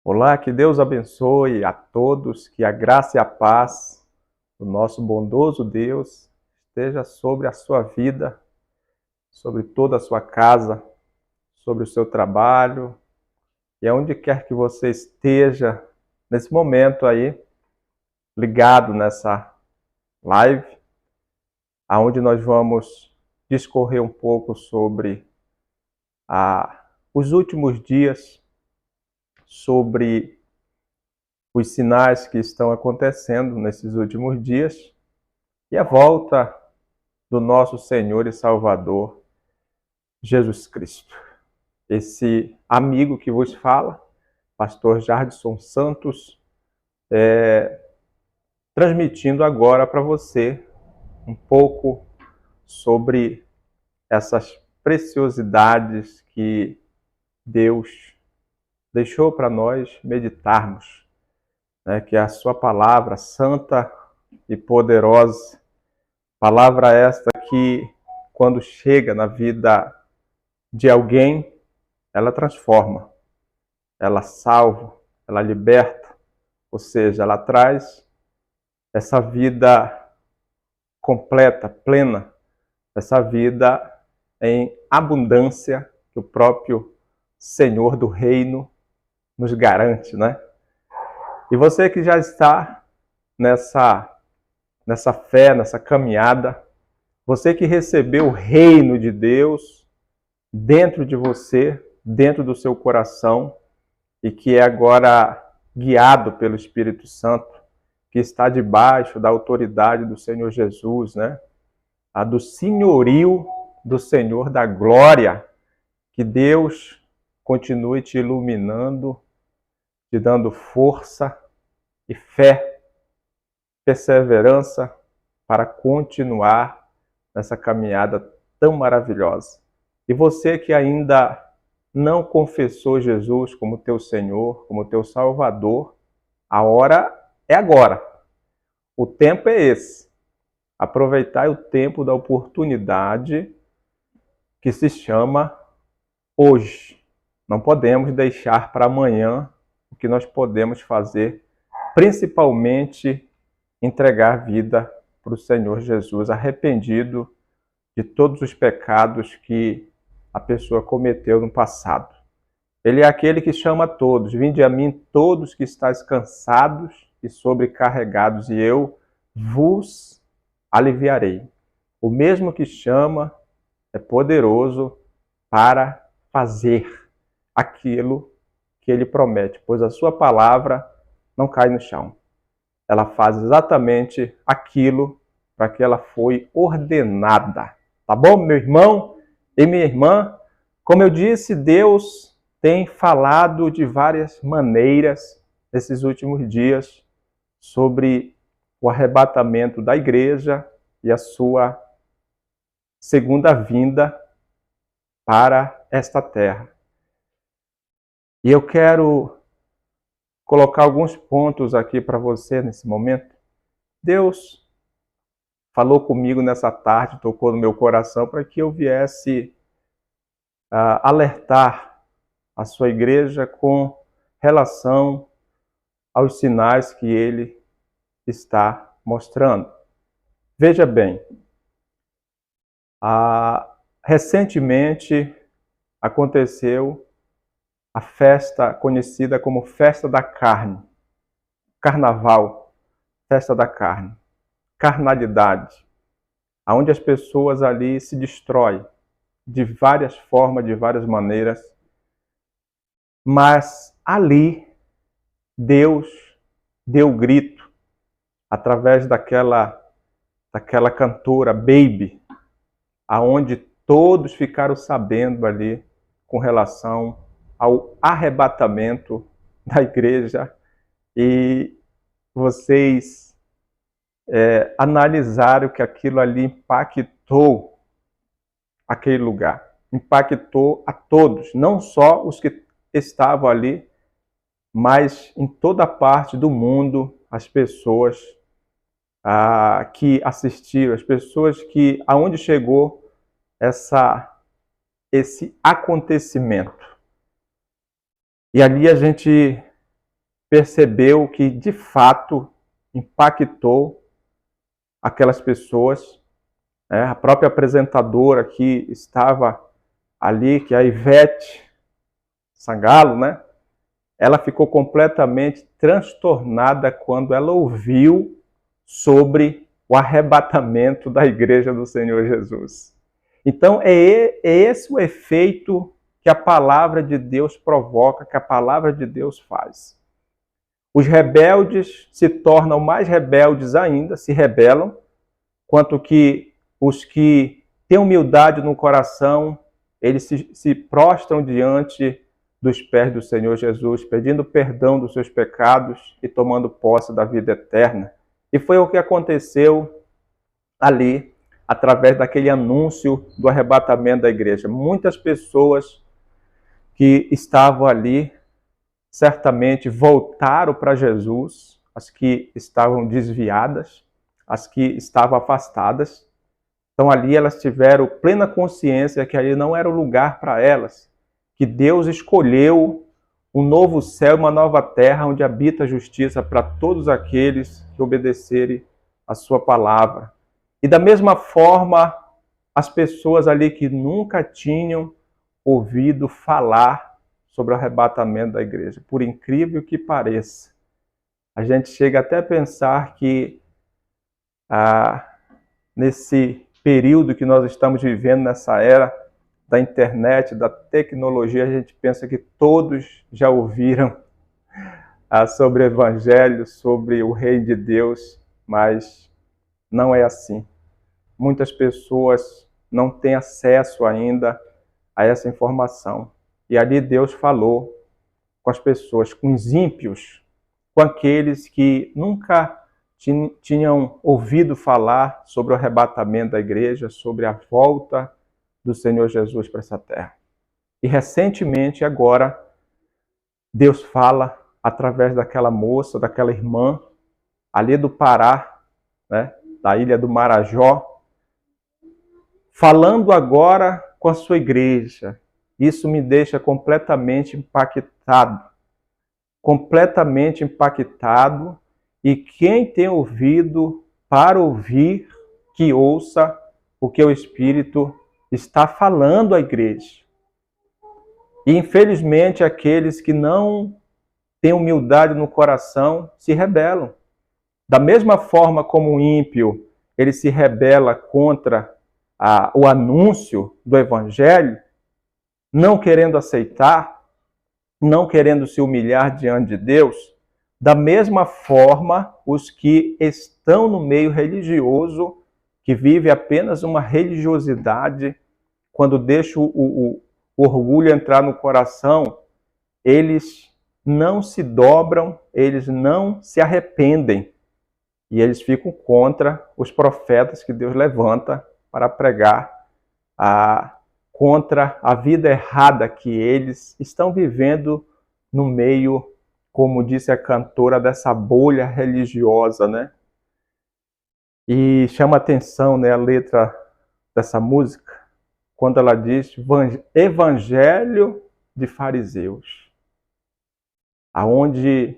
Olá, que Deus abençoe a todos, que a graça e a paz do nosso bondoso Deus esteja sobre a sua vida, sobre toda a sua casa, sobre o seu trabalho e aonde quer que você esteja nesse momento aí, ligado nessa live, aonde nós vamos discorrer um pouco sobre os últimos dias, sobre os sinais que estão acontecendo nesses últimos dias e a volta do nosso Senhor e Salvador, Jesus Cristo. Esse amigo que vos fala, pastor Jardson Santos, transmitindo agora para você um pouco sobre essas preciosidades que Deus deixou para nós meditarmos, né? Que é a sua palavra santa e poderosa, palavra esta que, quando chega na vida de alguém, ela transforma, ela salva, ela liberta, ou seja, ela traz essa vida completa, plena, essa vida em abundância que o próprio Senhor do Reino nos garante, né? E você que já está nessa fé, nessa caminhada, você que recebeu o reino de Deus dentro de você, dentro do seu coração, e que é agora guiado pelo Espírito Santo, que está debaixo da autoridade do Senhor Jesus, né? A do senhorio do Senhor da glória, que Deus continue te iluminando, te dando força e fé, perseverança para continuar nessa caminhada tão maravilhosa. E você que ainda não confessou Jesus como teu Senhor, como teu Salvador, a hora é agora. O tempo é esse. Aproveitai o tempo da oportunidade que se chama hoje. Não podemos deixar para amanhã o que nós podemos fazer, principalmente entregar a vida para o Senhor Jesus, arrependido de todos os pecados que a pessoa cometeu no passado. Ele é aquele que chama todos: vinde a mim todos que estáis cansados e sobrecarregados, e eu vos aliviarei. O mesmo que chama é poderoso para fazer aquilo que ele promete, pois a sua palavra não cai no chão. Ela faz exatamente aquilo para que ela foi ordenada. Tá bom, meu irmão e minha irmã? Como eu disse, Deus tem falado de várias maneiras nesses últimos dias sobre o arrebatamento da igreja e a sua segunda vinda para esta terra. E eu quero colocar alguns pontos aqui para você nesse momento. Deus falou comigo nessa tarde, tocou no meu coração para que eu viesse alertar a sua igreja com relação aos sinais que ele está mostrando. Veja bem, recentemente aconteceu a festa conhecida como Festa da Carne, Carnaval, Festa da Carne, carnalidade, onde as pessoas ali se destroem de várias formas, de várias maneiras, mas ali Deus deu o grito através daquela cantora Baby, aonde todos ficaram sabendo ali com relação ao arrebatamento da igreja, e vocês analisaram que aquilo ali impactou aquele lugar, impactou a todos, não só os que estavam ali, mas em toda parte do mundo, as pessoas que assistiram, as pessoas que aonde chegou esse acontecimento. E ali a gente percebeu que de fato impactou aquelas pessoas. A própria apresentadora que estava ali, que é a Ivete Sangalo, né? Ela ficou completamente transtornada quando ela ouviu sobre o arrebatamento da igreja do Senhor Jesus. Então, é esse o efeito que a palavra de Deus provoca, que a palavra de Deus faz. Os rebeldes se tornam mais rebeldes ainda, se rebelam, quanto que os que têm humildade no coração, eles se prostram diante dos pés do Senhor Jesus, pedindo perdão dos seus pecados e tomando posse da vida eterna. E foi o que aconteceu ali, através daquele anúncio do arrebatamento da igreja. Muitas pessoas que estavam ali, certamente voltaram para Jesus, as que estavam desviadas, as que estavam afastadas. Então ali elas tiveram plena consciência que ali não era o lugar para elas, que Deus escolheu um novo céu e uma nova terra onde habita a justiça para todos aqueles que obedecerem a sua palavra. E da mesma forma, as pessoas ali que nunca tinham ouvido falar sobre o arrebatamento da igreja, por incrível que pareça, a gente chega até a pensar que nesse período que nós estamos vivendo, nessa era da internet, da tecnologia, a gente pensa que todos já ouviram sobre o Evangelho, sobre o Reino de Deus, mas não é assim. Muitas pessoas não têm acesso ainda a essa informação. E ali Deus falou com as pessoas, com os ímpios, com aqueles que nunca tinham ouvido falar sobre o arrebatamento da igreja, sobre a volta do Senhor Jesus para essa terra. E recentemente, agora, Deus fala através daquela moça, daquela irmã, ali do Pará, né, da ilha do Marajó, falando agora com a sua igreja. Isso me deixa completamente impactado. Completamente impactado. E quem tem ouvido para ouvir, que ouça o que o Espírito está falando à igreja. E infelizmente aqueles que não têm humildade no coração se rebelam. Da mesma forma como o ímpio, ele se rebela contra o anúncio do Evangelho, não querendo aceitar, não querendo se humilhar diante de Deus, da mesma forma os que estão no meio religioso, que vive apenas uma religiosidade, quando deixa o orgulho entrar no coração, eles não se dobram, eles não se arrependem. E eles ficam contra os profetas que Deus levanta para pregar contra a vida errada que eles estão vivendo no meio, como disse a cantora, dessa bolha religiosa, né? E chama atenção, né, a letra dessa música, quando ela diz Evangelho de fariseus, aonde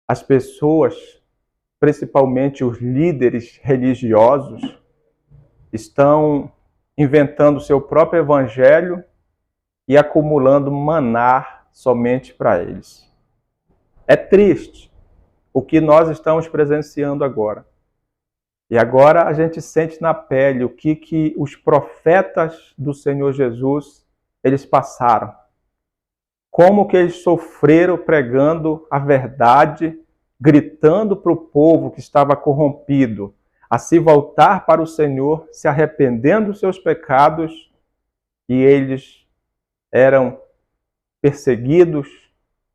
as pessoas, principalmente os líderes religiosos, estão inventando seu próprio evangelho e acumulando maná somente para eles. É triste o que nós estamos presenciando agora. E agora a gente sente na pele o que os profetas do Senhor Jesus, eles passaram. Como que eles sofreram pregando a verdade, gritando para o povo que estava corrompido, a se voltar para o Senhor, se arrependendo dos seus pecados, e eles eram perseguidos,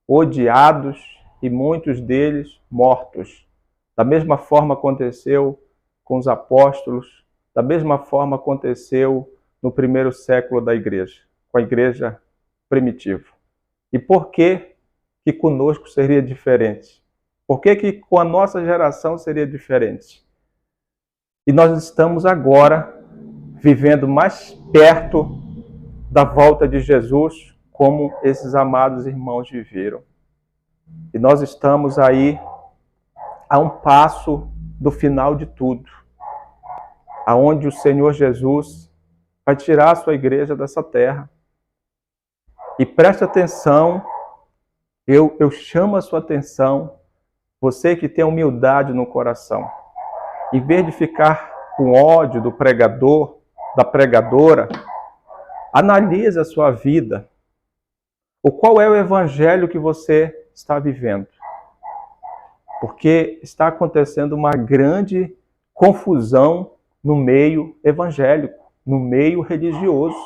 odiados e muitos deles mortos. Da mesma forma aconteceu com os apóstolos, da mesma forma aconteceu no primeiro século da igreja, com a igreja primitiva. E por que que conosco seria diferente? Por que com a nossa geração seria diferente? E nós estamos agora vivendo mais perto da volta de Jesus, como esses amados irmãos viveram. E nós estamos aí a um passo do final de tudo, aonde o Senhor Jesus vai tirar a sua igreja dessa terra. E preste atenção, eu chamo a sua atenção, você que tem humildade no coração, em vez de ficar com ódio do pregador, da pregadora, analise a sua vida. Qual é o evangelho que você está vivendo? Porque está acontecendo uma grande confusão no meio evangélico, no meio religioso.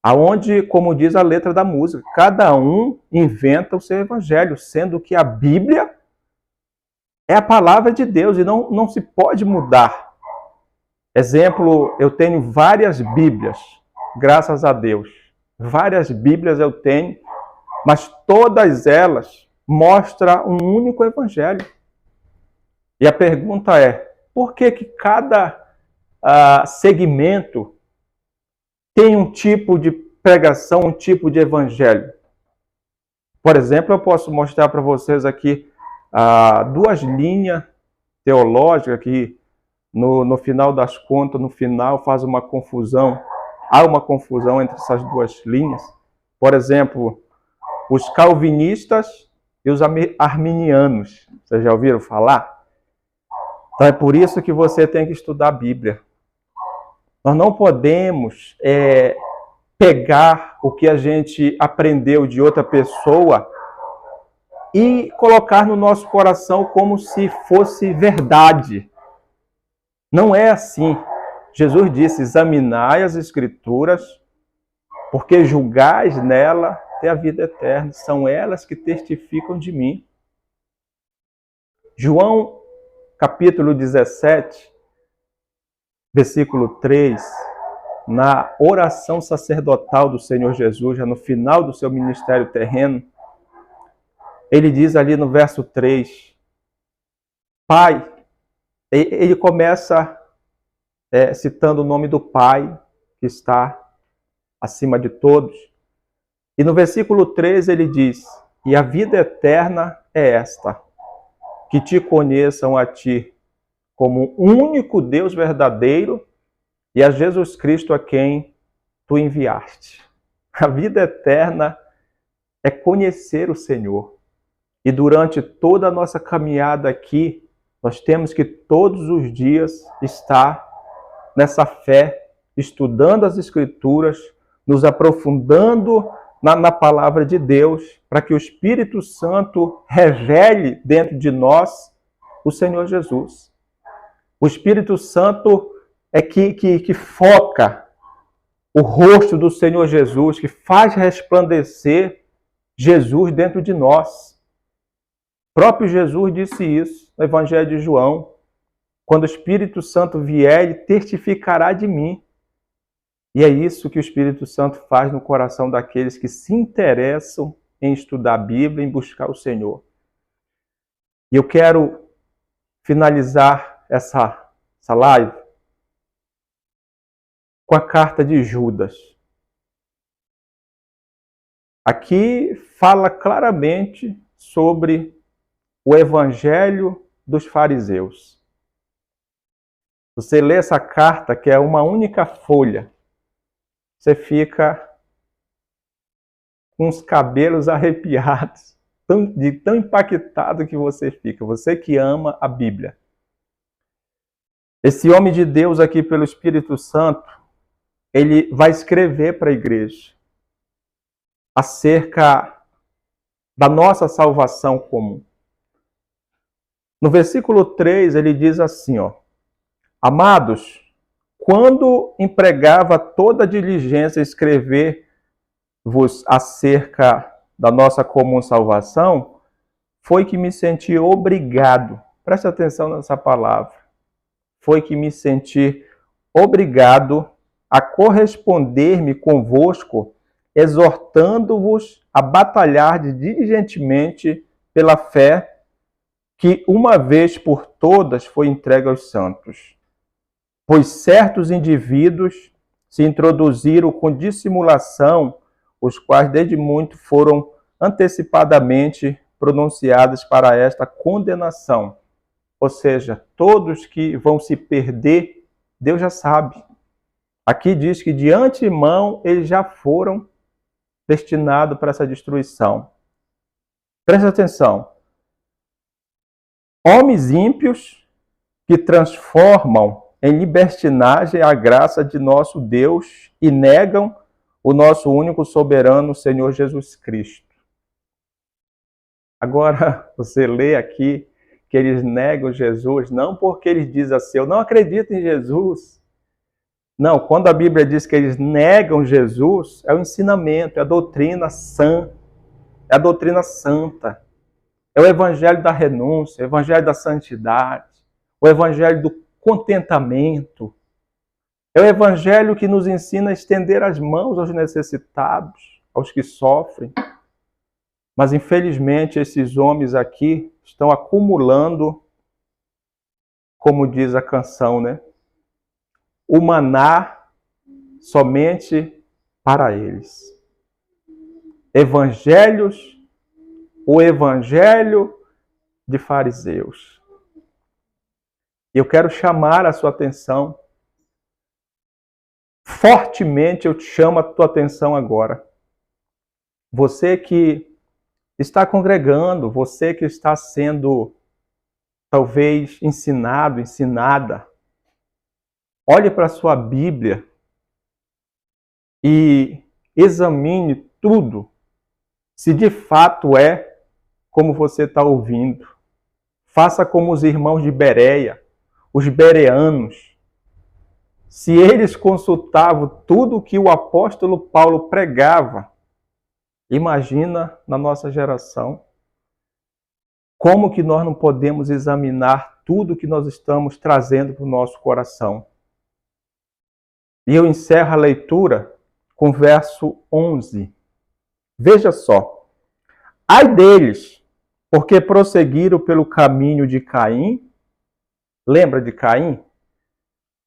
Aonde, como diz a letra da música, cada um inventa o seu evangelho, sendo que a Bíblia é a palavra de Deus e não se pode mudar. Exemplo, eu tenho várias Bíblias, graças a Deus. Várias Bíblias eu tenho, mas todas elas mostram um único evangelho. E a pergunta é, por que cada segmento tem um tipo de pregação, um tipo de evangelho? Por exemplo, eu posso mostrar para vocês aqui duas linhas teológicas que, no final das contas, no final faz uma confusão. Há uma confusão entre essas duas linhas. Por exemplo, os calvinistas e os arminianos. Vocês já ouviram falar? Então é por isso que você tem que estudar a Bíblia. Nós não podemos pegar o que a gente aprendeu de outra pessoa e colocar no nosso coração como se fosse verdade. Não é assim. Jesus disse, examinai as Escrituras, porque julgais nela ter a vida eterna. São elas que testificam de mim. João, capítulo 17, versículo 3, na oração sacerdotal do Senhor Jesus, já no final do seu ministério terreno, ele diz ali no verso 3, Pai, ele começa citando o nome do Pai, que está acima de todos. E no versículo 3 ele diz, e a vida eterna é esta, que te conheçam a ti como único Deus verdadeiro e a Jesus Cristo a quem tu enviaste. A vida eterna é conhecer o Senhor. E durante toda a nossa caminhada aqui, nós temos que todos os dias estar nessa fé, estudando as Escrituras, nos aprofundando na palavra de Deus, para que o Espírito Santo revele dentro de nós o Senhor Jesus. O Espírito Santo é que foca o rosto do Senhor Jesus, que faz resplandecer Jesus dentro de nós. O próprio Jesus disse isso no Evangelho de João. Quando o Espírito Santo vier, ele testificará de mim. E é isso que o Espírito Santo faz no coração daqueles que se interessam em estudar a Bíblia, em buscar o Senhor. E eu quero finalizar essa live com a carta de Judas. Aqui fala claramente sobre o Evangelho dos fariseus. Você lê essa carta, que é uma única folha, você fica com os cabelos arrepiados, de tão impactado que você fica, você que ama a Bíblia. Esse homem de Deus aqui, pelo Espírito Santo, ele vai escrever para a igreja acerca da nossa salvação comum. No versículo 3, ele diz assim, Amados, quando empregava toda a diligência a escrever-vos acerca da nossa comum salvação, foi que me senti obrigado, preste atenção nessa palavra, foi que me senti obrigado a corresponder-me convosco, exortando-vos a batalhar diligentemente pela fé que uma vez por todas foi entregue aos santos. Pois certos indivíduos se introduziram com dissimulação, os quais desde muito foram antecipadamente pronunciadas para esta condenação. Ou seja, todos que vão se perder, Deus já sabe. Aqui diz que de antemão eles já foram destinados para essa destruição. Preste atenção. Homens ímpios que transformam em libertinagem a graça de nosso Deus e negam o nosso único soberano Senhor Jesus Cristo. Agora, você lê aqui que eles negam Jesus, não porque eles dizem assim, eu não acredito em Jesus. Não, quando a Bíblia diz que eles negam Jesus, é o ensinamento, é a doutrina sã, é a doutrina santa. É o evangelho da renúncia, o evangelho da santidade, o evangelho do contentamento. É o evangelho que nos ensina a estender as mãos aos necessitados, aos que sofrem. Mas, infelizmente, esses homens aqui estão acumulando, como diz a canção, né? O maná somente para eles. Evangelhos, o evangelho de fariseus. Eu quero chamar a sua atenção. Fortemente eu te chamo a tua atenção agora. Você que está congregando, você que está sendo talvez ensinado, ensinada, olhe para a sua Bíblia e examine tudo, se de fato é como você está ouvindo. Faça como os irmãos de Bereia, os bereanos. Se eles consultavam tudo o que o apóstolo Paulo pregava, imagina na nossa geração. Como que nós não podemos examinar tudo que nós estamos trazendo para o nosso coração? E eu encerro a leitura com o verso 11. Veja só. Ai deles, porque prosseguiram pelo caminho de Caim. Lembra de Caim?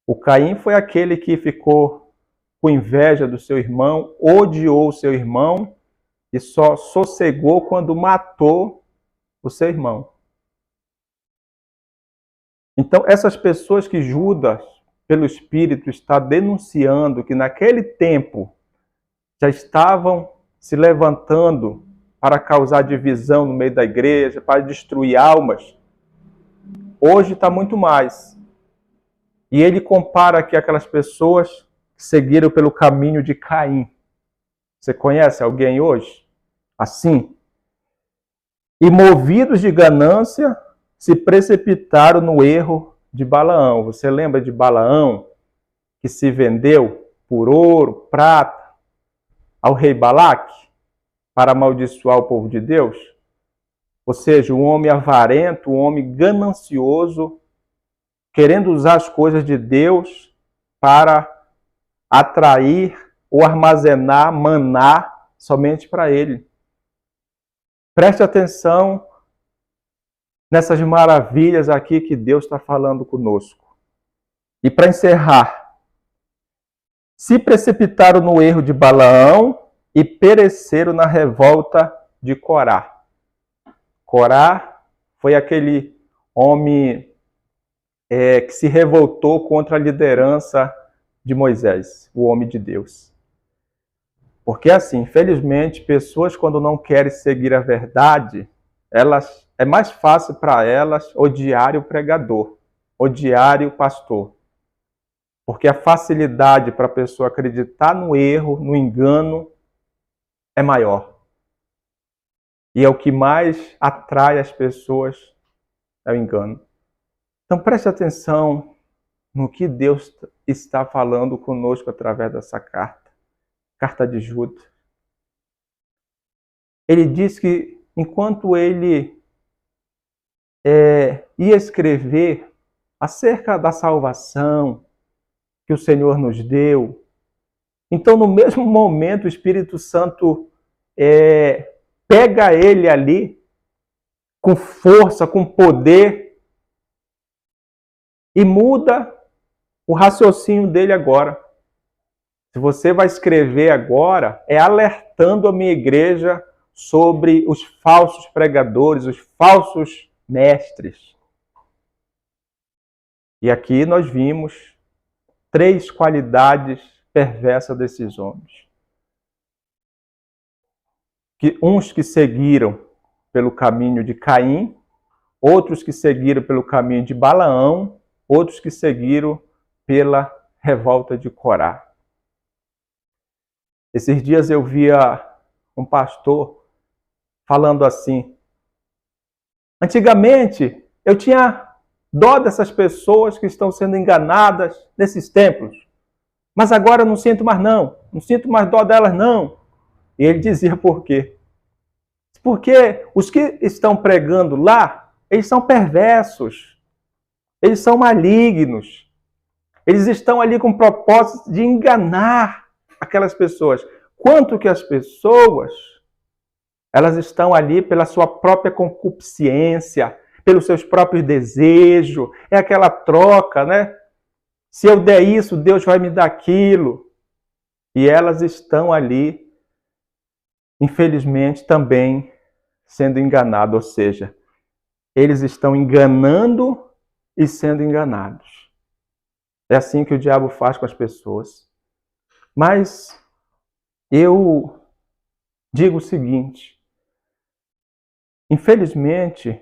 O Caim foi aquele que ficou com inveja do seu irmão, odiou o seu irmão e só sossegou quando matou o seu irmão. Então, essas pessoas que Judas, pelo Espírito, está denunciando que naquele tempo já estavam se levantando para causar divisão no meio da igreja, para destruir almas, hoje está muito mais. E ele compara aqui aquelas pessoas que seguiram pelo caminho de Caim. Você conhece alguém hoje? Assim. E movidos de ganância, se precipitaram no erro de Balaão. Você lembra de Balaão, que se vendeu por ouro, prata, ao rei Balaque, para amaldiçoar o povo de Deus? Ou seja, um homem avarento, um homem ganancioso, querendo usar as coisas de Deus para atrair ou armazenar maná somente para ele. Preste atenção nessas maravilhas aqui que Deus está falando conosco. E para encerrar, se precipitaram no erro de Balaão e pereceram na revolta de Corá. Corá foi aquele homem que se revoltou contra a liderança de Moisés, o homem de Deus. Porque assim, infelizmente, pessoas quando não querem seguir a verdade, é mais fácil para elas odiar o pregador, odiar o pastor. Porque a facilidade para a pessoa acreditar no erro, no engano, é maior. E é o que mais atrai as pessoas, é o engano. Então preste atenção no que Deus está falando conosco através dessa carta. Carta de Judas. Ele diz que enquanto ele ia escrever acerca da salvação que o Senhor nos deu, então no mesmo momento o Espírito Santo pega ele ali com força, com poder, e muda o raciocínio dele agora. Se você vai escrever agora, é alertando a minha igreja sobre os falsos pregadores, os falsos mestres. E aqui nós vimos 3 qualidades perversas desses homens. Uns que seguiram pelo caminho de Caim, outros que seguiram pelo caminho de Balaão, outros que seguiram pela revolta de Corá. Esses dias eu via um pastor falando assim: antigamente eu tinha dó dessas pessoas que estão sendo enganadas nesses templos, mas agora eu não sinto mais não sinto mais dó delas não. E ele dizia por quê? Porque os que estão pregando lá, eles são perversos, eles são malignos, eles estão ali com o propósito de enganar aquelas pessoas. Quanto que as pessoas, elas estão ali pela sua própria concupiscência, pelos seus próprios desejos, é aquela troca, né? Se eu der isso, Deus vai me dar aquilo. E elas estão ali, infelizmente, também sendo enganadas, ou seja, eles estão enganando e sendo enganados. É assim que o diabo faz com as pessoas. Mas eu digo o seguinte: infelizmente,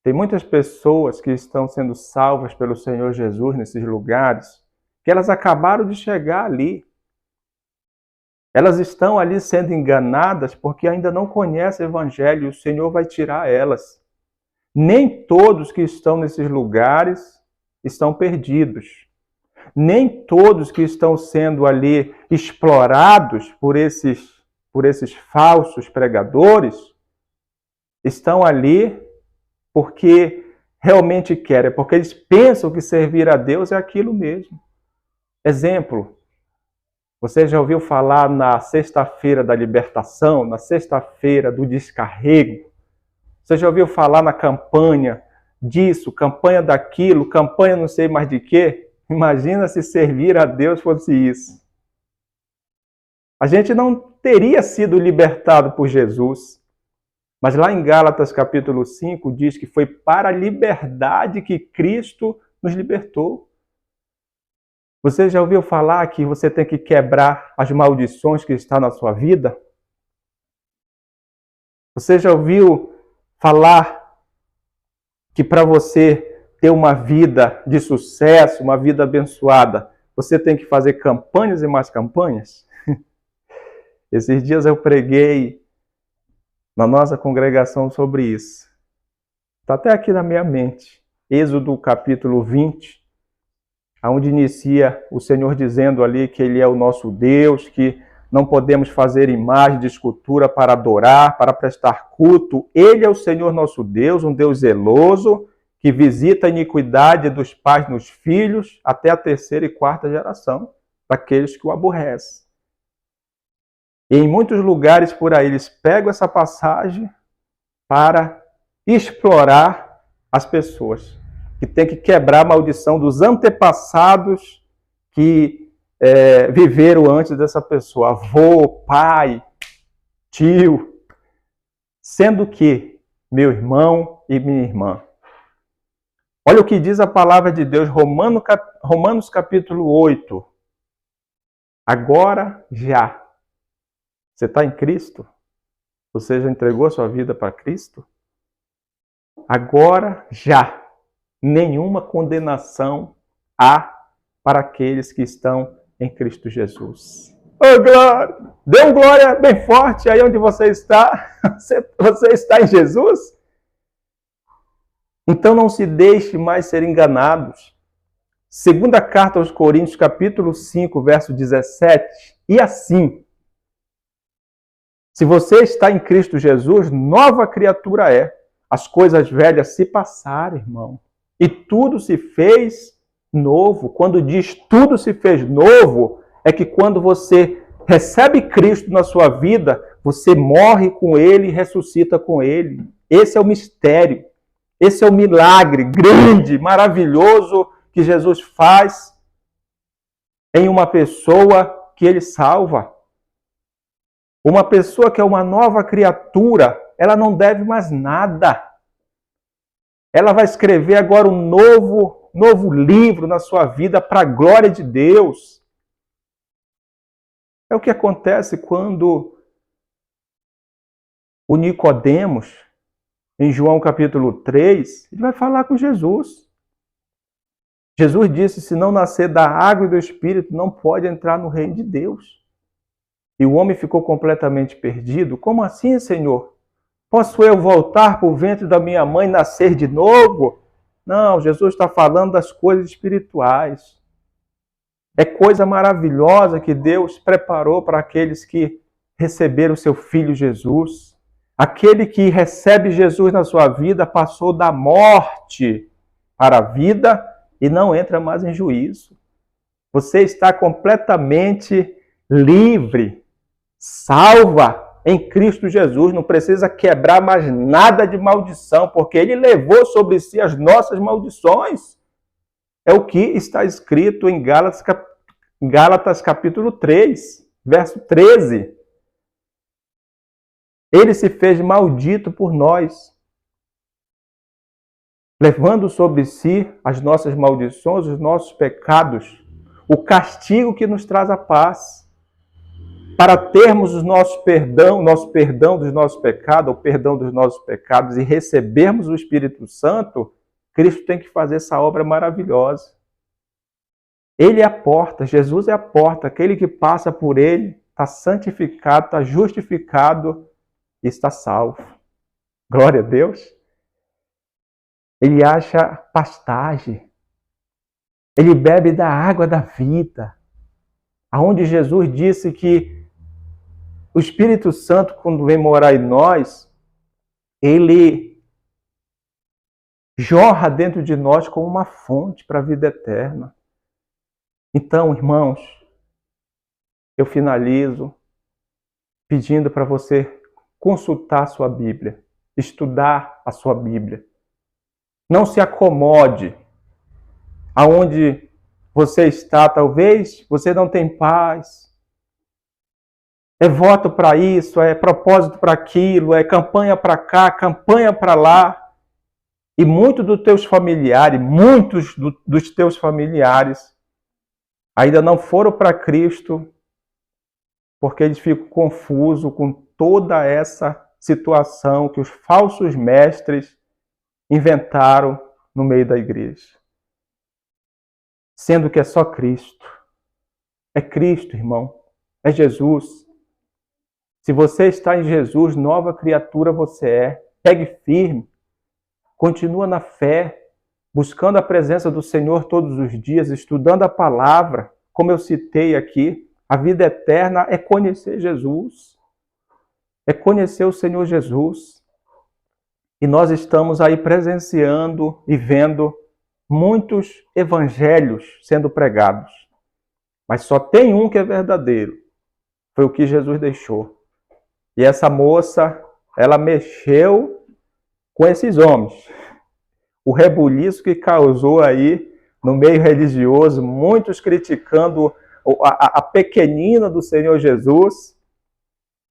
tem muitas pessoas que estão sendo salvas pelo Senhor Jesus nesses lugares, que elas acabaram de chegar ali. Elas estão ali sendo enganadas porque ainda não conhecem o Evangelho e o Senhor vai tirar elas. Nem todos que estão nesses lugares estão perdidos. Nem todos que estão sendo ali explorados por esses falsos pregadores estão ali porque realmente querem, porque eles pensam que servir a Deus é aquilo mesmo. Exemplo, você já ouviu falar na sexta-feira da libertação, na sexta-feira do descarrego? Você já ouviu falar na campanha disso, campanha daquilo, campanha não sei mais de quê? Imagina se servir a Deus fosse isso. A gente não teria sido libertado por Jesus. Mas lá em Gálatas capítulo 5 diz que foi para a liberdade que Cristo nos libertou. Você já ouviu falar que você tem que quebrar as maldições que estão na sua vida? Você já ouviu falar que para você ter uma vida de sucesso, uma vida abençoada, você tem que fazer campanhas e mais campanhas? Esses dias eu preguei na nossa congregação sobre isso. Está até aqui na minha mente. Êxodo capítulo 20. Onde inicia o Senhor dizendo ali que Ele é o nosso Deus, que não podemos fazer imagem de escultura para adorar, para prestar culto. Ele é o Senhor nosso Deus, um Deus zeloso, que visita a iniquidade dos pais nos filhos até a 3ª e 4ª geração, daqueles que o aborrecem. E em muitos lugares por aí eles pegam essa passagem para explorar as pessoas, que tem que quebrar a maldição dos antepassados que viveram antes dessa pessoa, avô, pai, tio, sendo que meu irmão e minha irmã. Olha o que diz a palavra de Deus, Romanos capítulo 8. Agora já. Você está em Cristo? Você já entregou a sua vida para Cristo? Agora já. Nenhuma condenação há para aqueles que estão em Cristo Jesus. Oh, glória! Dê um glória bem forte aí onde você está. Você está em Jesus? Então não se deixe mais ser enganados. Segunda carta aos Coríntios, capítulo 5, verso 17. E assim, se você está em Cristo Jesus, nova criatura é. As coisas velhas se passaram, irmão. E tudo se fez novo. Quando diz tudo se fez novo, é que quando você recebe Cristo na sua vida, você morre com Ele e ressuscita com Ele. Esse é o mistério. Esse é o milagre grande, maravilhoso que Jesus faz em uma pessoa que Ele salva. Uma pessoa que é uma nova criatura, ela não deve mais nada. Ela vai escrever agora um novo livro na sua vida para a glória de Deus. É o que acontece quando o Nicodemos, em João capítulo 3, ele vai falar com Jesus. Jesus disse, se não nascer da água e do Espírito, não pode entrar no reino de Deus. E o homem ficou completamente perdido. Como assim, Senhor? Posso eu voltar para o ventre da minha mãe e nascer de novo? Não, Jesus está falando das coisas espirituais. É coisa maravilhosa que Deus preparou para aqueles que receberam o seu Filho Jesus. Aquele que recebe Jesus na sua vida passou da morte para a vida e não entra mais em juízo. Você está completamente livre, salva em Cristo Jesus. Não precisa quebrar mais nada de maldição, porque Ele levou sobre si as nossas maldições. É o que está escrito em Gálatas capítulo 3, verso 13. Ele se fez maldito por nós, levando sobre si as nossas maldições, os nossos pecados, o castigo que nos traz a paz, para termos o nosso perdão dos nossos pecados, o perdão dos nossos pecados e recebermos o Espírito Santo. Cristo tem que fazer essa obra maravilhosa. Ele é a porta, Jesus é a porta, aquele que passa por ele está santificado, está justificado e está salvo. Glória a Deus. Ele acha pastagem. Ele bebe da água da vida. Aonde Jesus disse que o Espírito Santo, quando vem morar em nós, ele jorra dentro de nós como uma fonte para a vida eterna. Então, irmãos, eu finalizo pedindo para você consultar a sua Bíblia, estudar a sua Bíblia. Não se acomode aonde você está. Talvez você não tenha paz. É voto para isso, é propósito para aquilo, é campanha para cá, campanha para lá. E muitos dos teus familiares ainda não foram para Cristo porque eles ficam confusos com toda essa situação que os falsos mestres inventaram no meio da igreja. Sendo que é só Cristo. É Cristo, irmão. É Jesus. Se você está em Jesus, nova criatura você é. Pegue firme. Continua na fé, buscando a presença do Senhor todos os dias, estudando a palavra, como eu citei aqui. A vida eterna é conhecer Jesus. É conhecer o Senhor Jesus. E nós estamos aí presenciando e vendo muitos evangelhos sendo pregados. Mas só tem um que é verdadeiro. Foi o que Jesus deixou. E essa moça, ela mexeu com esses homens. O rebuliço que causou aí no meio religioso, muitos criticando a pequenina do Senhor Jesus,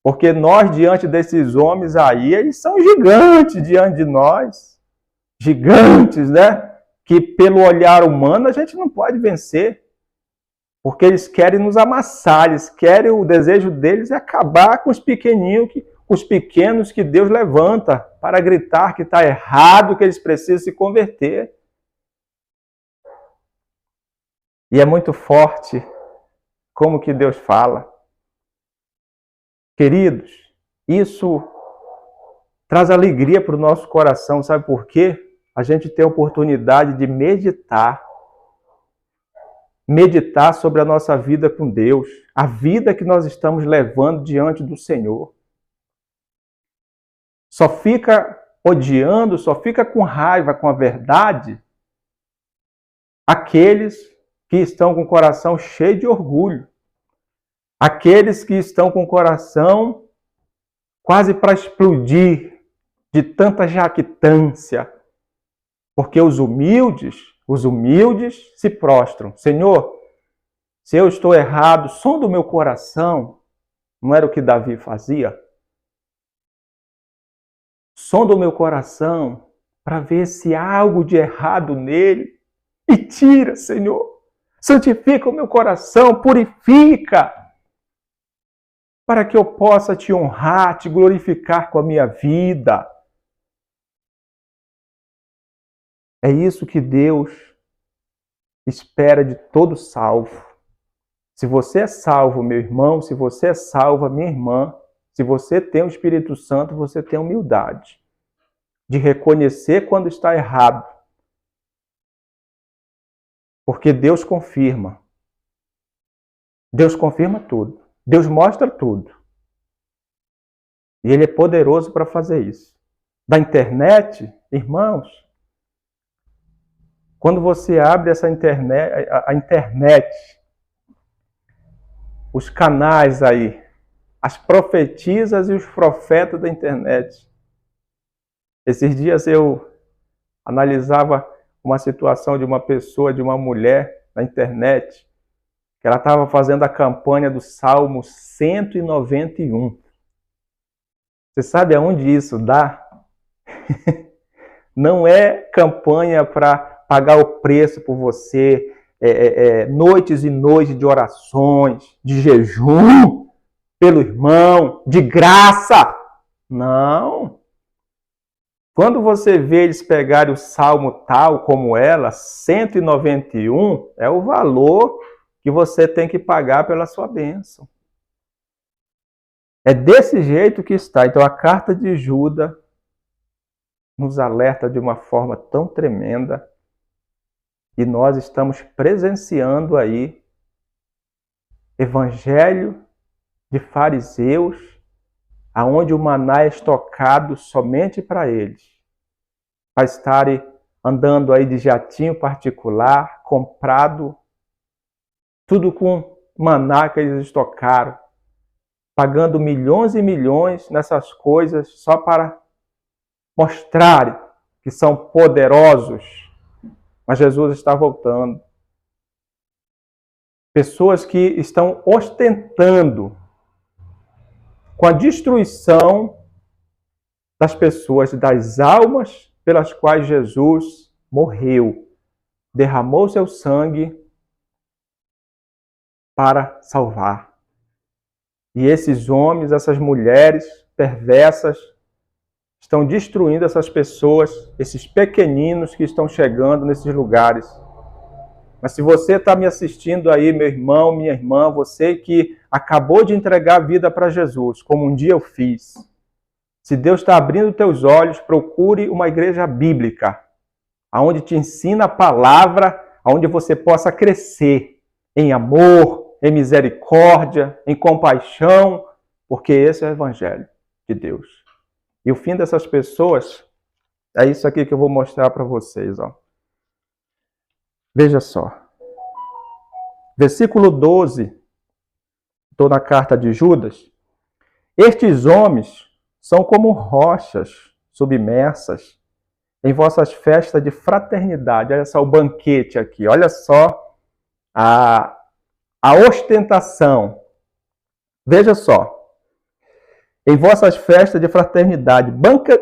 porque nós, diante desses homens aí, eles são gigantes diante de nós. Gigantes, né? Que pelo olhar humano a gente não pode vencer. Porque eles querem nos amassar, o desejo deles é acabar com os pequenos que Deus levanta para gritar que está errado, que eles precisam se converter. E é muito forte como que Deus fala. Queridos, isso traz alegria para o nosso coração, sabe por quê? A gente tem a oportunidade de meditar sobre a nossa vida com Deus, a vida que nós estamos levando diante do Senhor. Só fica odiando, só fica com raiva com a verdade aqueles que estão com o coração cheio de orgulho, aqueles que estão com o coração quase para explodir de tanta jactância, porque os humildes se prostram. Senhor, se eu estou errado, sonda o meu coração, Não era o que Davi fazia? Sonda o meu coração para ver se há algo de errado nele e tira, Senhor. Santifica o meu coração, purifica, para que eu possa te honrar, te glorificar com a minha vida. É isso que Deus espera de todo salvo. Se você é salvo, meu irmão, se você é salva, minha irmã, se você tem o Espírito Santo, você tem humildade de reconhecer quando está errado. Porque Deus confirma. Deus confirma tudo. Deus mostra tudo. E Ele é poderoso para fazer isso. Da internet, irmãos, quando você abre essa internet, a internet, os canais aí, as profetisas e os profetas da internet. Esses dias eu analisava uma situação de uma pessoa, de uma mulher na internet, que ela estava fazendo a campanha do Salmo 191. Você sabe aonde isso dá? Não é campanha para pagar o preço por você, noites e noites de orações, de jejum, pelo irmão, de graça. Não. Quando você vê eles pegarem o salmo tal como ela, 191, é o valor que você tem que pagar pela sua bênção. É desse jeito que está. Então a carta de Judas nos alerta de uma forma tão tremenda e nós estamos presenciando aí evangelho de fariseus, aonde o maná é estocado somente para eles, para estarem andando aí de jatinho particular, comprado, tudo com maná que eles estocaram, pagando milhões e milhões nessas coisas só para mostrarem que são poderosos. Mas Jesus está voltando. Pessoas que estão ostentando com a destruição das pessoas, das almas pelas quais Jesus morreu, derramou seu sangue para salvar. E esses homens, essas mulheres perversas, estão destruindo essas pessoas, esses pequeninos que estão chegando nesses lugares. Mas se você está me assistindo aí, meu irmão, minha irmã, você que acabou de entregar a vida para Jesus, como um dia eu fiz, se Deus está abrindo teus olhos, procure uma igreja bíblica, onde te ensina a palavra, onde você possa crescer em amor, em misericórdia, em compaixão, porque esse é o evangelho de Deus. E o fim dessas pessoas é isso aqui que eu vou mostrar para vocês. Ó. Veja só. Versículo 12. Estou na carta de Judas. Estes homens são como rochas submersas em vossas festas de fraternidade. Olha só o banquete aqui. Olha só a ostentação. Veja só. Em vossas festas de fraternidade,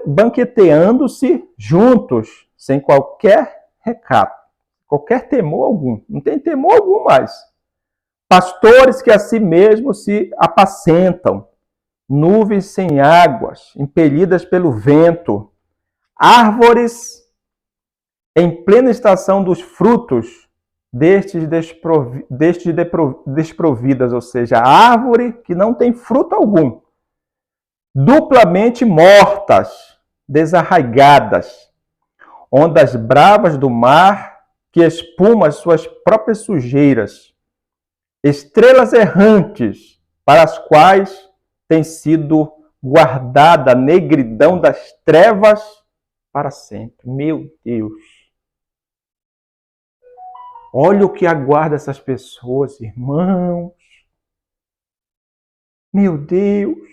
banqueteando-se juntos, sem qualquer recato, qualquer temor algum. Não tem temor algum mais. Pastores que a si mesmos se apacentam, nuvens sem águas, impelidas pelo vento, árvores em plena estação dos frutos, destes desprovidas, ou seja, árvore que não tem fruto algum. Duplamente mortas, desarraigadas, ondas bravas do mar que espumam as suas próprias sujeiras, estrelas errantes para as quais tem sido guardada a negridão das trevas para sempre. Meu Deus! Olha o que aguarda essas pessoas, irmãos. Meu Deus!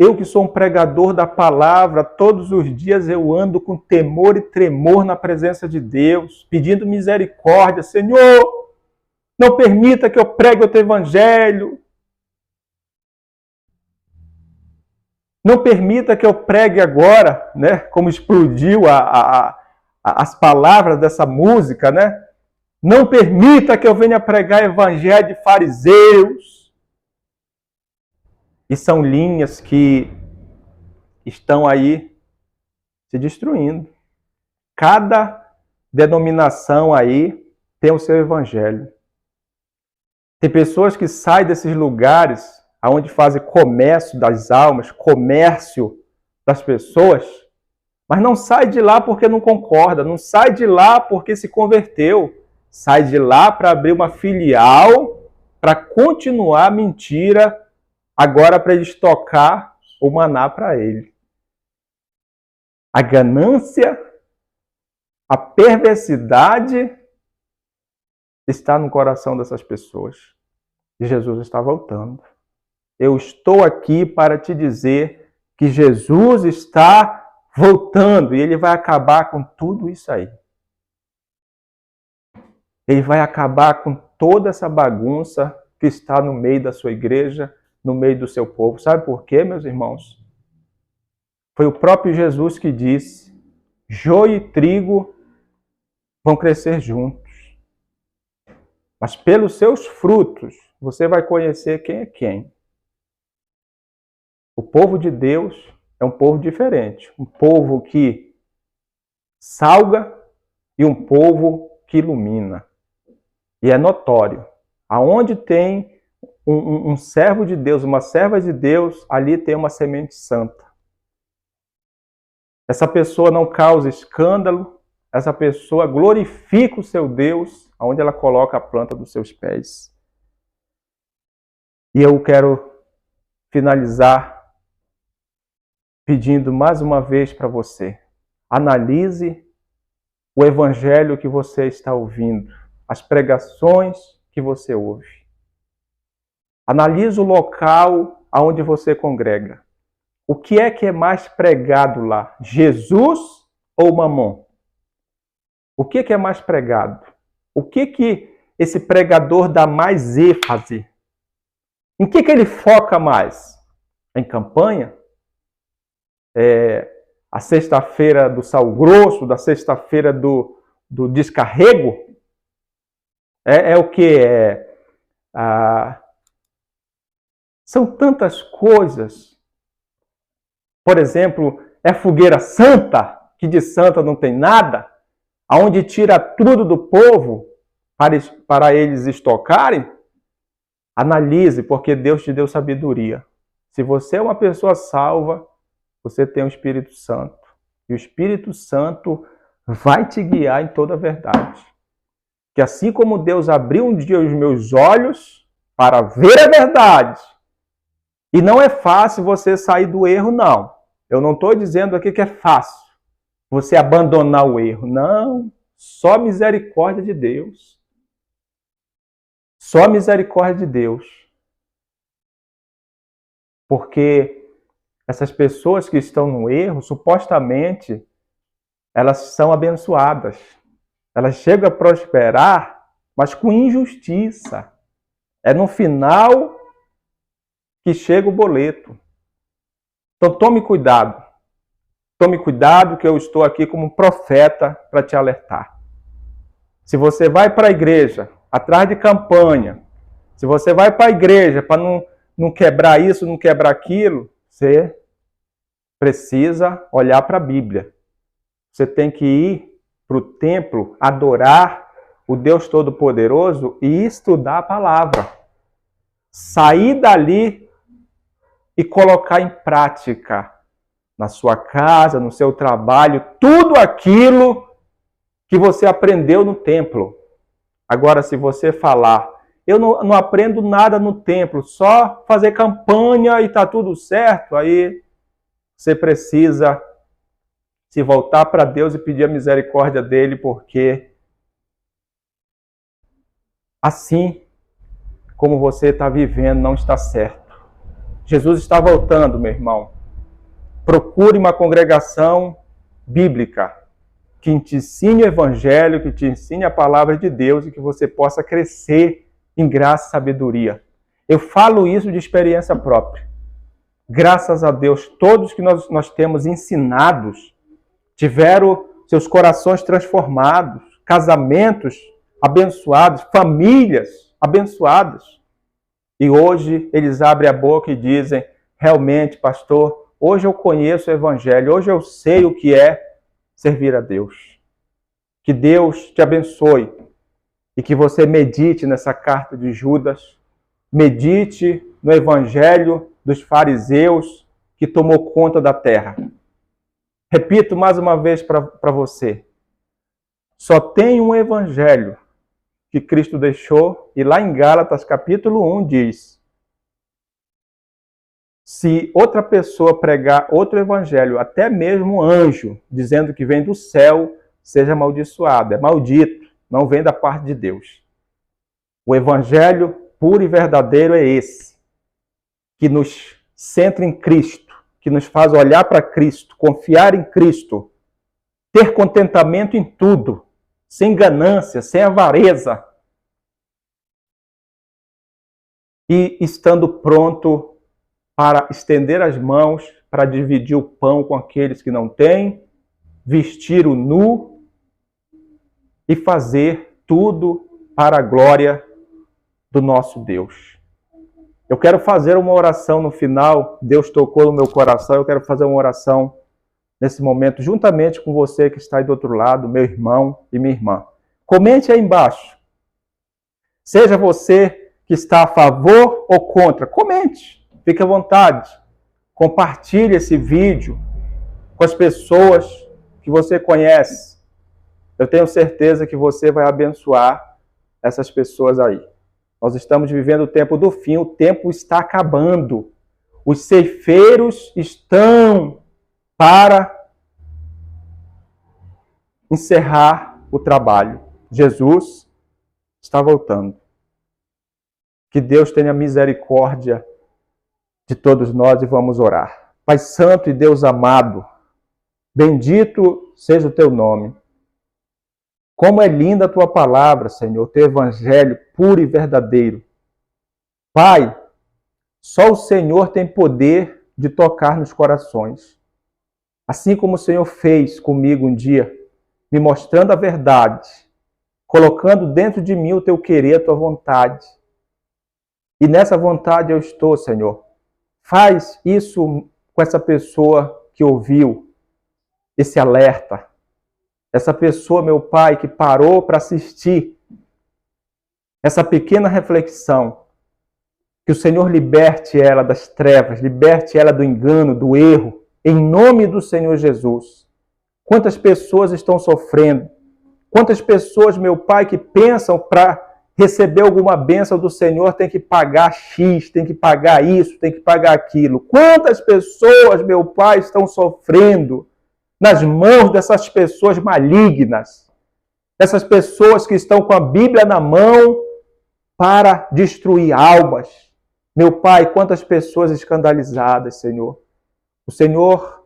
Eu que sou um pregador da palavra, todos os dias eu ando com temor e tremor na presença de Deus, pedindo misericórdia. Senhor, não permita que eu pregue o teu evangelho. Não permita que eu pregue agora, né? Como explodiu as palavras dessa música, né? Não permita que eu venha pregar evangelho de fariseus. E são linhas que estão aí se destruindo. Cada denominação aí tem o seu evangelho. Tem pessoas que saem desses lugares onde fazem comércio das almas, comércio das pessoas, mas não sai de lá porque não concorda, não sai de lá porque se converteu, sai de lá para abrir uma filial, para continuar a mentira, agora para eles tocar o maná para ele. A ganância, a perversidade está no coração dessas pessoas. E Jesus está voltando. Eu estou aqui para te dizer que Jesus está voltando e ele vai acabar com tudo isso aí. Ele vai acabar com toda essa bagunça que está no meio da sua igreja, no meio do seu povo. Sabe por quê, meus irmãos? Foi o próprio Jesus que disse: joio e trigo vão crescer juntos. Mas pelos seus frutos, você vai conhecer quem é quem. O povo de Deus é um povo diferente. Um povo que salga e um povo que ilumina. E é notório. Aonde tem um servo de Deus, uma serva de Deus, ali tem uma semente santa. Essa pessoa não causa escândalo, essa pessoa glorifica o seu Deus, aonde ela coloca a planta dos seus pés. E eu quero finalizar pedindo mais uma vez para você, analise o evangelho que você está ouvindo, as pregações que você ouve. Analise o local aonde você congrega. O que é mais pregado lá? Jesus ou Mamon? O que é mais pregado? O que esse pregador dá mais ênfase? Em que ele foca mais? Em campanha? A sexta-feira do sal grosso, da sexta-feira do descarrego? O que? São tantas coisas. Por exemplo, é fogueira santa, que de santa não tem nada, aonde tira tudo do povo para eles estocarem. Analise, porque Deus te deu sabedoria. Se você é uma pessoa salva, você tem o Espírito Santo. E o Espírito Santo vai te guiar em toda a verdade. Que assim como Deus abriu um dia os meus olhos para ver a verdade, e não é fácil você sair do erro, não. Eu não estou dizendo aqui que é fácil você abandonar o erro. Não, só misericórdia de Deus. Só misericórdia de Deus. Porque essas pessoas que estão no erro, supostamente, elas são abençoadas. Elas chegam a prosperar, mas com injustiça. É no final que chega o boleto. Então tome cuidado. Tome cuidado que eu estou aqui como profeta para te alertar. Se você vai para a igreja atrás de campanha, se você vai para a igreja para não quebrar isso, não quebrar aquilo, você precisa olhar para a Bíblia. Você tem que ir para o templo, adorar o Deus Todo-Poderoso e estudar a palavra. Sair dali e colocar em prática na sua casa, no seu trabalho, tudo aquilo que você aprendeu no templo. Agora, se você falar, eu não aprendo nada no templo, só fazer campanha e está tudo certo, aí você precisa se voltar para Deus e pedir a misericórdia dele, porque assim como você está vivendo não está certo. Jesus está voltando, meu irmão. Procure uma congregação bíblica que te ensine o evangelho, que te ensine a palavra de Deus e que você possa crescer em graça e sabedoria. Eu falo isso de experiência própria. Graças a Deus, todos que nós temos ensinados tiveram seus corações transformados, casamentos abençoados, famílias abençoadas. E hoje eles abrem a boca e dizem, realmente, pastor, hoje eu conheço o Evangelho, hoje eu sei o que é servir a Deus. Que Deus te abençoe e que você medite nessa carta de Judas, medite no Evangelho dos fariseus que tomou conta da terra. Repito mais uma vez para você. Só tem um Evangelho que Cristo deixou, e lá em Gálatas capítulo 1 diz, se outra pessoa pregar outro Evangelho, até mesmo um anjo, dizendo que vem do céu, seja amaldiçoado, é maldito, não vem da parte de Deus. O Evangelho puro e verdadeiro é esse, que nos centra em Cristo, que nos faz olhar para Cristo, confiar em Cristo, ter contentamento em tudo, sem ganância, sem avareza, e estando pronto para estender as mãos, para dividir o pão com aqueles que não têm, vestir o nu e fazer tudo para a glória do nosso Deus. Eu quero fazer uma oração no final, Deus tocou no meu coração, eu quero fazer uma oração nesse momento, juntamente com você que está aí do outro lado, meu irmão e minha irmã. Comente aí embaixo. Seja você que está a favor ou contra, comente, fique à vontade. Compartilhe esse vídeo com as pessoas que você conhece. Eu tenho certeza que você vai abençoar essas pessoas aí. Nós estamos vivendo o tempo do fim, o tempo está acabando. Os ceifeiros estão para encerrar o trabalho. Jesus está voltando. Que Deus tenha misericórdia de todos nós e vamos orar. Pai Santo e Deus amado, bendito seja o teu nome. Como é linda a tua palavra, Senhor, teu evangelho puro e verdadeiro. Pai, só o Senhor tem poder de tocar nos corações. Assim como o Senhor fez comigo um dia, me mostrando a verdade, colocando dentro de mim o teu querer, a tua vontade. E nessa vontade eu estou, Senhor. Faz isso com essa pessoa que ouviu esse alerta. Essa pessoa, meu Pai, que parou para assistir essa pequena reflexão, que o Senhor liberte ela das trevas, liberte ela do engano, do erro, em nome do Senhor Jesus. Quantas pessoas estão sofrendo? Quantas pessoas, meu Pai, que pensam para receber alguma bênção do Senhor tem que pagar X, tem que pagar isso, tem que pagar aquilo. Quantas pessoas, meu Pai, estão sofrendo nas mãos dessas pessoas malignas, essas pessoas que estão com a Bíblia na mão para destruir almas. Meu Pai, quantas pessoas escandalizadas, Senhor. O Senhor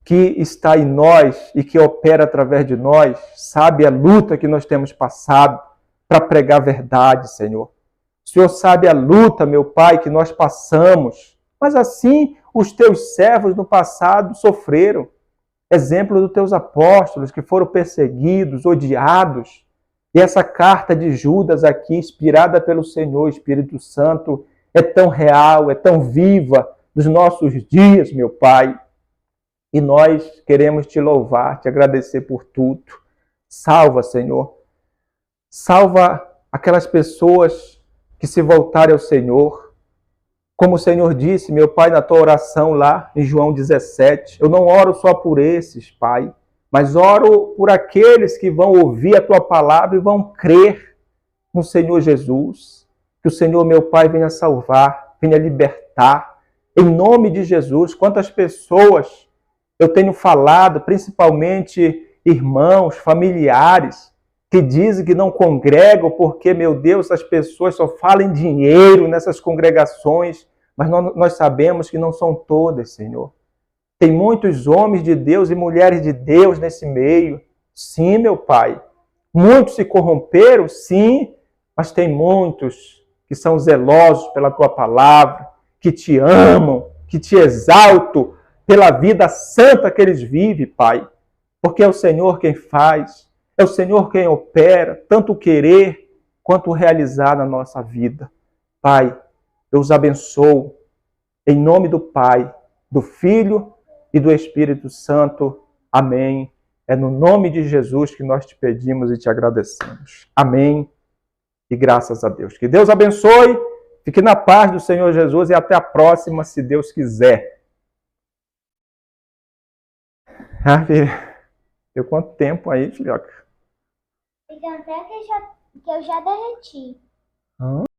que está em nós e que opera através de nós, sabe a luta que nós temos passado para pregar a verdade, Senhor. O Senhor sabe a luta, meu Pai, que nós passamos, mas assim os teus servos no passado sofreram. Exemplo dos teus apóstolos que foram perseguidos, odiados. E essa carta de Judas aqui, inspirada pelo Senhor, Espírito Santo, é tão real, é tão viva nos nossos dias, meu Pai. E nós queremos te louvar, te agradecer por tudo. Salva, Senhor. Salva aquelas pessoas que se voltarem ao Senhor. Como o Senhor disse, meu Pai, na tua oração lá em João 17, eu não oro só por esses, Pai, mas oro por aqueles que vão ouvir a tua palavra e vão crer no Senhor Jesus. Que o Senhor, meu Pai, venha salvar, venha libertar. Em nome de Jesus, quantas pessoas eu tenho falado, principalmente irmãos, familiares, que dizem que não congregam porque, meu Deus, as pessoas só falam em dinheiro nessas congregações, mas nós sabemos que não são todas, Senhor. Tem muitos homens de Deus e mulheres de Deus nesse meio. Sim, meu Pai. Muitos se corromperam, sim, mas tem muitos que são zelosos pela tua palavra, que te amam, que te exalto pela vida santa que eles vivem, Pai. Porque é o Senhor quem faz, é o Senhor quem opera, tanto o querer quanto o realizar na nossa vida. Pai, eu os abençoo em nome do Pai, do Filho e do Espírito Santo. Amém. É no nome de Jesus que nós te pedimos e te agradecemos. Amém. E graças a Deus. Que Deus abençoe. Fique na paz do Senhor Jesus e até a próxima, se Deus quiser. Ah, filho, deu quanto tempo aí, filhoca? Então até que eu já derreti.